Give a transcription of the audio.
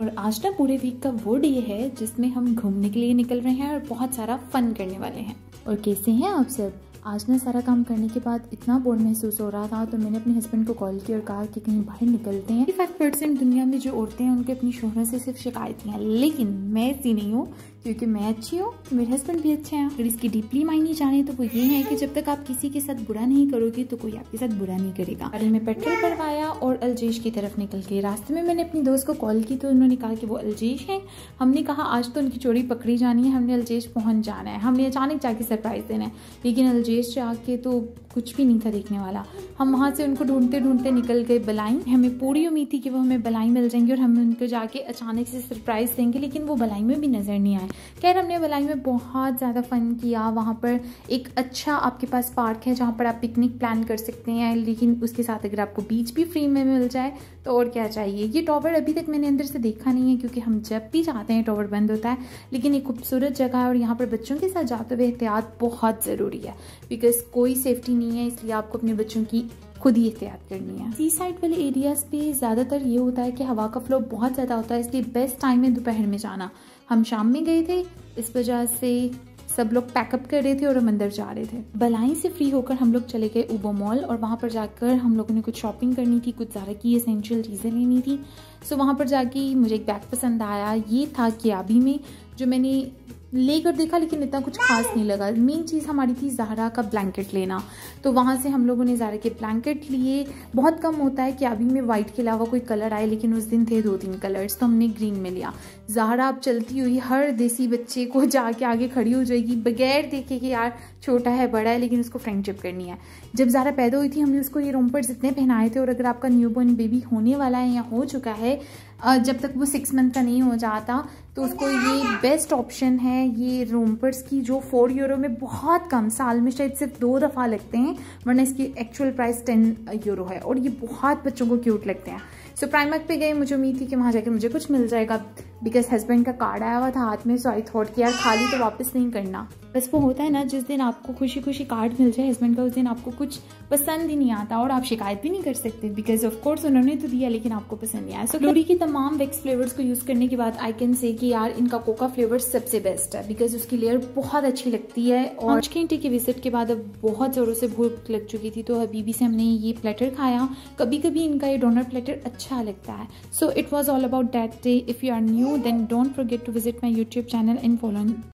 और आज ना पूरे वीक का वो डे है जिसमें हम घूमने के लिए निकल रहे हैं और बहुत सारा फन करने वाले हैं। और कैसे हैं आप सब? आज ना सारा काम करने के बाद इतना बोर महसूस हो रहा था तो मैंने अपने हस्बैंड को कॉल किया और कहा कि कहीं बाहर निकलते हैं। 55% दुनिया में जो औरतें हैं उनके अपनी शोहरों से सिर्फ शिकायतें हैं, लेकिन मैं ऐसी नहीं हूँ क्योंकि मैं अच्छी हूँ, मेरे हस्बैंड भी अच्छे हैं। अगर इसकी डीपली मायने जाने तो वो ये है कि जब तक आप किसी के साथ बुरा नहीं करोगे तो कोई आपके साथ बुरा नहीं करेगा। गाड़ी में पेट्रोल भरवाया और अलजेश की तरफ निकल गए। रास्ते में मैंने अपनी दोस्त को कॉल की तो उन्होंने कहा कि वो अलजेश है। हमने कहा आज तो उनकी चोरी पकड़ी जानी है, हमने अलजेश पहुंच जाना है। हमने अचानक जाके सरप्राइज देना है, लेकिन अलजेश जाके तो कुछ भी नहीं था देखने वाला। हम वहाँ से उनको ढूंढते ढूंढते निकल गए बलाई। हमें पूरी उम्मीद थी कि वो हमें बलाई मिल जाएंगे और हम उनको जाके अचानक से सरप्राइज देंगे, लेकिन वो बलाई में भी नज़र नहीं आए। खैर हमने बलाई में बहुत ज़्यादा फन किया। वहाँ पर एक अच्छा आपके पास पार्क है जहाँ पर आप पिकनिक प्लान कर सकते हैं, लेकिन उसके साथ अगर आपको बीच भी फ्री में मिल जाए तो और क्या चाहिए। ये टॉवर अभी तक मैंने अंदर से देखा नहीं है क्योंकि हम जब भी जाते हैं टॉवर बंद होता है, लेकिन एक खूबसूरत जगह है और यहाँ पर बच्चों के साथ जाते हुए एहतियात बहुत ज़रूरी है बिकॉज कोई सेफ्टी नहीं है, इसलिए आपको अपने बच्चों की खुद ही एहतियात करनी है। सी साइड वाले एरियाज पे ज़्यादातर ये होता है कि हवा का फ्लो बहुत ज़्यादा होता है, इसलिए बेस्ट टाइम है दोपहर में जाना। हम शाम में गए थे, इस वजह से सब लोग पैकअप कर रहे थे और हम अंदर जा रहे थे। बलाई से फ्री होकर हम लोग चले गए उबो मॉल और वहाँ पर जाकर हम लोगों ने कुछ शॉपिंग करनी थी, कुछ ज़्यादा की एसेंशियल चीज़ें लेनी थी। सो वहाँ पर जाके मुझे एक बैग पसंद आया। ये था कियाबी में, जो मैंने लेकर देखा लेकिन इतना कुछ खास नहीं लगा। मेन चीज़ हमारी थी ज़ारा का ब्लैंकेट लेना, तो वहाँ से हम लोगों ने ज़ारा के ब्लैंकेट लिए। बहुत कम होता है कि अभी में वाइट के अलावा कोई कलर आए, लेकिन उस दिन थे 2-3 कलर्स, तो हमने ग्रीन में लिया। ज़ारा अब चलती हुई हर देसी बच्चे को जाके आगे खड़ी हो जाएगी बगैर देखे कि यार छोटा है बड़ा है, लेकिन उसको फ्रेंडशिप करनी है। जब ज़ारा पैदा हुई थी हमने उसको ये रोम्पर्स इतने पहनाए थे, और अगर आपका न्यूबॉर्न बेबी होने वाला है या हो चुका है, जब तक वो 6 मंथ का नहीं हो जाता, तो उसको ये बेस्ट ऑप्शन है। ये रोम्पर्स की जो 4 यूरो में बहुत कम, साल में शायद सिर्फ 2 दफ़ा लगते हैं, वरना इसकी एक्चुअल प्राइस 10 यूरो है और ये बहुत बच्चों को क्यूट लगते हैं। सो प्राइमर्क पे गए, मुझे उम्मीद थी कि वहाँ जाकर मुझे कुछ मिल जाएगा बिकॉज हस्बैंड का कार्ड आया हुआ था हाथ में। सो आई थॉट कि यार खाली तो वापस नहीं करना। बस वो होता है ना, जिस दिन आपको खुशी खुशी कार्ड मिल जाए हस्बैंड का, उस दिन आपको कुछ पसंद ही नहीं आता और आप शिकायत भी नहीं कर सकते बिकॉज ऑफ कोर्स उन्होंने तो दिया लेकिन आपको पसंद नहीं आया। सो लोरी की तमाम वैक्स फ्लेवर्स को यूज़ करने के बाद आई कैन से कि यार इनका कोका फ्लेवर सबसे बेस्ट है बिकॉज उसकी लेयर बहुत अच्छी लगती है। और 5 घंटे के विजिट के बाद अब बहुत ज़ोरों से भूख लग चुकी थी, तो हबीबी से हमने ये प्लेटर खाया। कभी कभी इनका ये डोनट प्लेटर अच्छा लगता है। So it was all about that day. If you are new then don't forget to visit my YouTube channel and follow